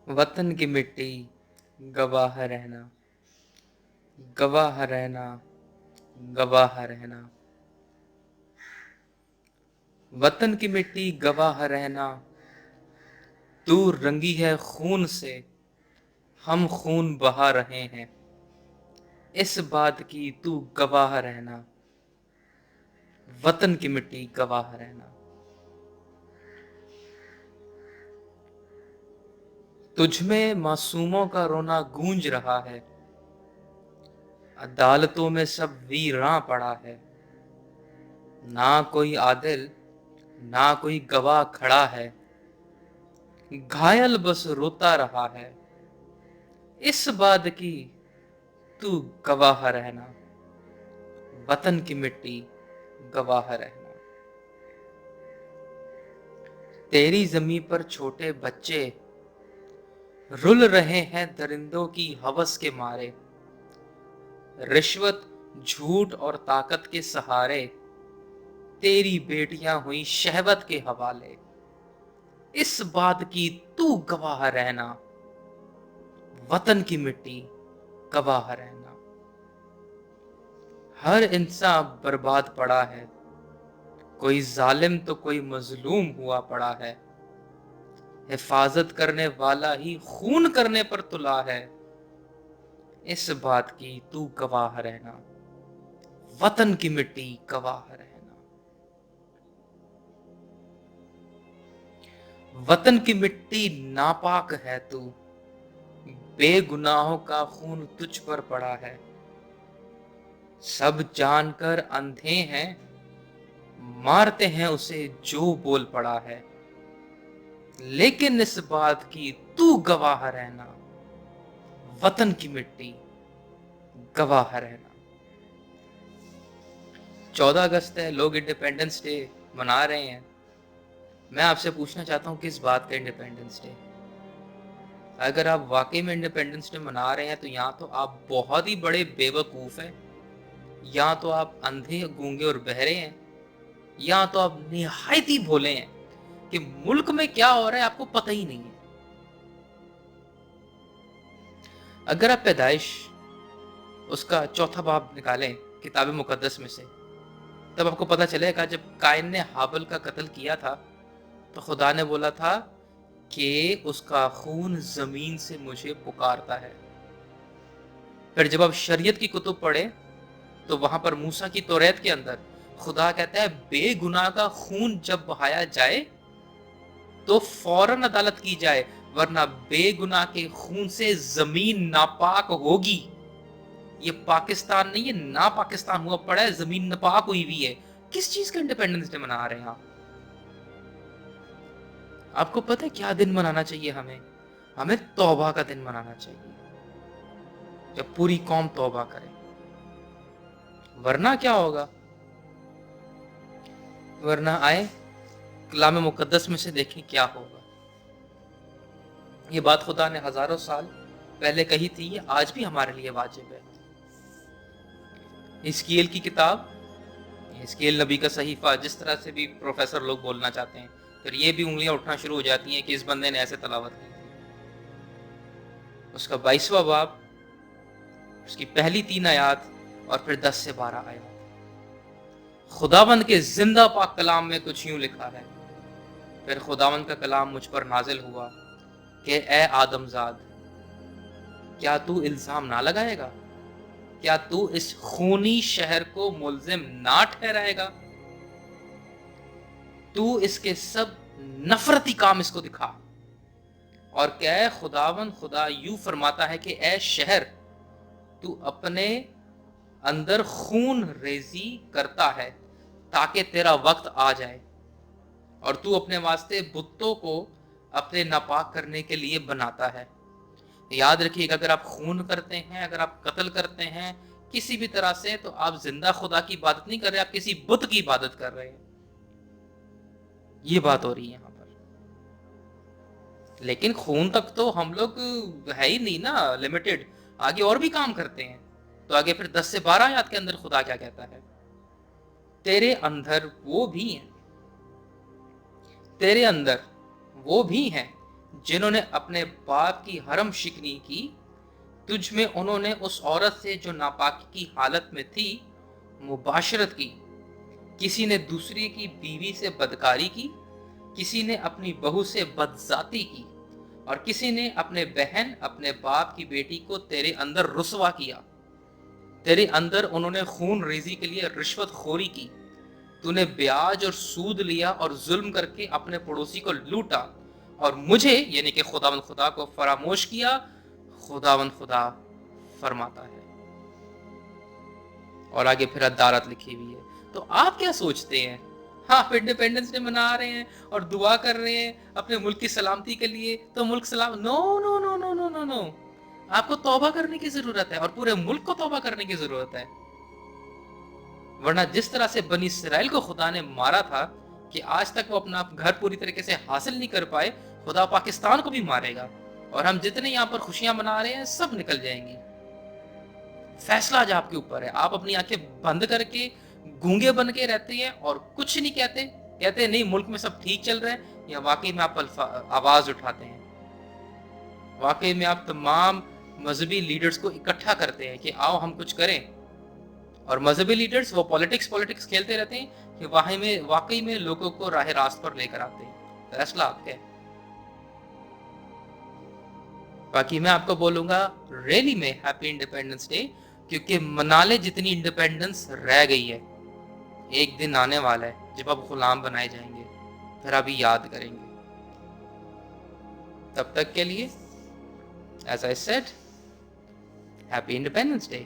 वतन की मिट्टी गवाह रहना, गवाह रहना, गवाह रहना। वतन की मिट्टी गवाह रहना, तू रंगी है खून से, हम खून बहा रहे हैं। इस बात की तू गवाह रहना, वतन की मिट्टी गवाह रहना। तुझमें मासूमों का रोना गूंज रहा है, अदालतों में सब वीरां पड़ा है। ना कोई आदिल, ना कोई गवाह खड़ा है, घायल बस रोता रहा है। इस बात की तू गवाह रहना, वतन की मिट्टी गवाह रहना। तेरी जमीन पर छोटे बच्चे रुल रहे हैं दरिंदों की हवस के मारे। रिश्वत, झूठ और ताकत के सहारे तेरी बेटियां हुई शहवत के हवाले। इस बात की तू गवाह रहना, वतन की मिट्टी गवाह रहना। हर इंसान बर्बाद पड़ा है, कोई जालिम तो कोई मजलूम हुआ पड़ा है। हिफाजत करने वाला ही खून करने पर तुला है। इस बात की तू गवाह रहना, वतन की मिट्टी गवाह रहना। वतन की मिट्टी नापाक है तू, बेगुनाहों का खून तुझ पर पड़ा है। सब जानकर अंधे हैं, मारते हैं उसे जो बोल पड़ा है। लेकिन इस बात की तू गवाह रहना, वतन की मिट्टी गवाह रहना। 14 अगस्त है, लोग इंडिपेंडेंस डे मना रहे हैं। मैं आपसे पूछना चाहता हूँ, किस बात का इंडिपेंडेंस डे? अगर आप वाकई में इंडिपेंडेंस डे मना रहे हैं तो या तो आप बहुत ही बड़े बेवकूफ हैं, या तो आप अंधे, गूंगे और बहरे हैं, या तो आप निहायत ही भोले हैं कि मुल्क में क्या हो रहा है आपको पता ही नहीं है। अगर आप पैदाइश उसका चौथा बाब निकालें किताब मुकद्दस में से, तब आपको पता चलेगा जब कायन ने हाबिल का कत्ल किया था तो खुदा ने बोला था कि उसका खून जमीन से मुझे पुकारता है। फिर जब आप शरीयत की कुतुब पढ़े तो वहां पर मूसा की तौरात के अंदर खुदा कहता है बेगुनाह का खून जब बहाया जाए तो फौरन अदालत की जाए, वरना बेगुनाह के खून से जमीन नापाक होगी। ये पाकिस्तान नहीं, ये ना पाकिस्तान हुआ पड़ा है, जमीन नापाक हुई हुई है। किस चीज का इंडिपेंडेंस डे मना रहे हैं आप? आपको पता है क्या दिन मनाना चाहिए हमें? हमें तौबा का दिन मनाना चाहिए, जब पूरी कौम तौबा करे। वरना क्या होगा? वरना आए कलाम मुकद्दस में से देखें क्या होगा। ये बात खुदा ने हजारों साल पहले कही थी, ये आज भी हमारे लिए वाजिब है। हिस्कीएल की किताब, हिस्कीएल नबी का सहीफा, जिस तरह से भी प्रोफेसर लोग बोलना चाहते हैं, फिर ये भी उंगलियां उठना शुरू हो जाती हैं कि इस बंदे ने ऐसे तलावत की थी। उसका 22वां बाब, उसकी पहली 3 आयात और फिर 10 से 12 आयात। खुदावंद के जिंदा पाक कलाम में कुछ यूं लिखा है, फिर खुदावंद का कलाम मुझ पर नाजिल हुआ कि ए आदमजाद, क्या तू इल्जाम ना लगाएगा? क्या तू इस खूनी शहर को मुल्जिम ना ठहराएगा? तू इसके सब नफरती काम इसको दिखा और क्या खुदावन खुदा यूं फरमाता है कि ए शहर, तू अपने अंदर खून रेजी करता है ताकि तेरा वक्त आ जाए, और तू अपने वास्ते बुतों को अपने नापाक करने के लिए बनाता है। याद रखिएगा, अगर आप खून करते हैं, अगर आप कत्ल करते हैं किसी भी तरह से, तो आप जिंदा खुदा की इबादत नहीं कर रहे, आप किसी बुत की इबादत कर रहे हैं। ये बात हो रही है यहाँ पर। लेकिन खून तक तो हम लोग है ही नहीं ना, लिमिटेड, आगे और भी काम करते हैं। तो आगे फिर 10 से 12 आयत के अंदर खुदा क्या कहता है? तेरे अंदर वो भी हैं, तेरे अंदर वो भी हैं جنہوں نے اپنے باپ کی حرم شکنی کی، تجھ میں انہوں نے اس عورت سے جو ناپاکی کی حالت میں تھی مباشرت کی، کسی نے دوسری کی بیوی سے بدکاری کی، کسی نے اپنی بہو سے بدذاتی کی، اور کسی نے اپنے بہن اپنے باپ کی بیٹی کو تیرے اندر رسوا کیا۔ تیرے اندر انہوں نے خون ریزی کے لیے رشوت خوری کی، تو نے بیاج اور سود لیا اور ظلم کر کے اپنے پڑوسی کو لوٹا، اور مجھے یعنی کہ خداوند خدا کو فراموش کیا۔ خداوند خدا فرماتا ہے۔ اور آگے پھر عدالت لکھی ہوئی ہے۔ تو آپ کیا سوچتے ہیں؟ آپ انڈیپینڈنس ڈے منا رہے ہیں اور دعا کر رہے ہیں اپنے ملک کی سلامتی کے لیے، تو ملک سلام؟ نو نو نو نو نو نو نو، آپ کو توبہ کرنے کی ضرورت ہے، اور پورے ملک کو توبہ کرنے کی ضرورت ہے۔ ورنہ جس طرح سے بنی اسرائیل کو خدا نے مارا تھا کہ آج تک وہ اپنا گھر پوری طریقے سے حاصل نہیں کر پائے، خدا پاکستان کو بھی مارے گا، اور ہم جتنے یہاں پر خوشیاں منا رہے ہیں سب نکل جائیں گی۔ فیصلہ آج آپ کے اوپر ہے۔ آپ اپنی آنکھیں بند کر کے گونگے بن کے رہتے ہیں اور کچھ نہیں کہتے نہیں ملک میں سب ٹھیک چل رہا ہے، یا واقعی میں آپ آواز اٹھاتے ہیں، واقعی میں آپ تمام مذہبی لیڈرز کو اکٹھا کرتے ہیں کہ آؤ ہم کچھ کریں، اور مذہبی لیڈرز وہ پولیٹکس کھیلتے رہتے ہیں کہ واقعی میں لوگوں کو راہ راست پر لے کر آتے ہیں۔ فیصلہ آپ کا ہے۔ باقی میں آپ کو بولوں گا ریلی میں ہیپی انڈیپینڈنس ڈے، کیونکہ منالے جتنی انڈیپینڈنس رہ گئی ہے، ایک دن آنے والا ہے جب آپ غلام بنائے جائیں گے، پھر ابھی یاد کریں گے۔ تب تک کے لیے as I said, happy Independence Day.